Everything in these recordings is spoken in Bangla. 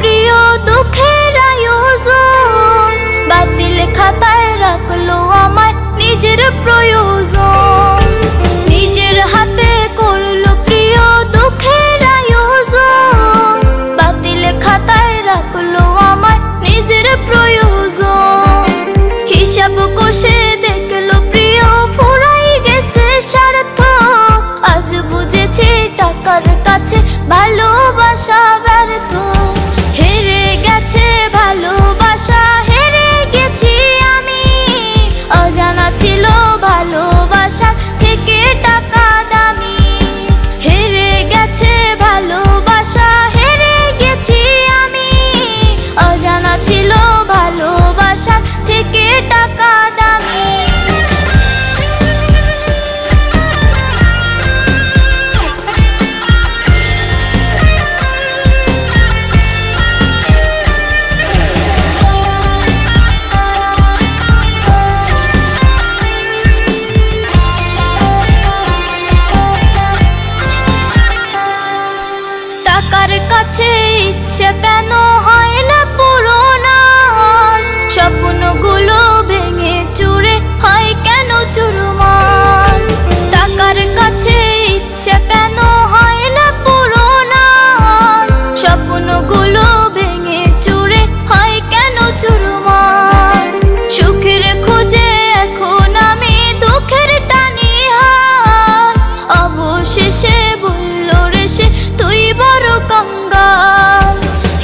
প্রিয় দুঃখের আয়োজন, বাতিল খাতায় রাখলো আমায় নিজের প্রয়োজন। নিজের হাতে করলো প্রিয় দুঃখের আয়োজন, বাতিল খাতায় রাখলো আমায় নিজের প্রয়োজন। হিসাব কষে দেখলো প্রিয় ফুরাই গেছে স্বার্থ, আজ বুঝেছি টাকার কাছে ভালোবাসা ব্যর্থ। হেরে গেছে ভালোবাসা, হেরে গেছি আমি, অজানা ছিল ভালোবাসা থেকে টাকা দামি। হেরে গেছে ভালোবাসা, হেরে গেছি আমি, অজানা ছিল ভালোবাসা থেকে টাকা দামি। টাকার কাছে ইচ্ছে কেন হয় না পূরণ, স্বপ্নগুলো ভেঙে চুরে হয় কেন চুরমার। টাকার কাছে ইচ্ছে কেন হয় না পূরণ, স্বপ্নগুলো ভেঙে চুরে হয় কেন চুরমার। সুখের খোঁজে এখন আমি দুঃখের টানি হাত, অবশেষে বলল রে সে তুই বড় কঙ্গাল।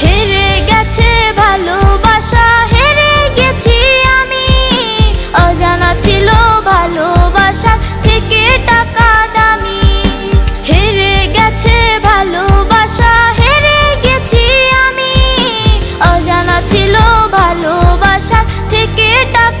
হেরে গেছে ভালোবাসা, হেরে গেছি আমি, অজানা ছিল ভালোবাসা থেকে টাকা দামি। হেরে গেছে ভালোবাসা, হেরে গেছি আমি, অজানা ছিল ভালোবাসা থেকে টাকা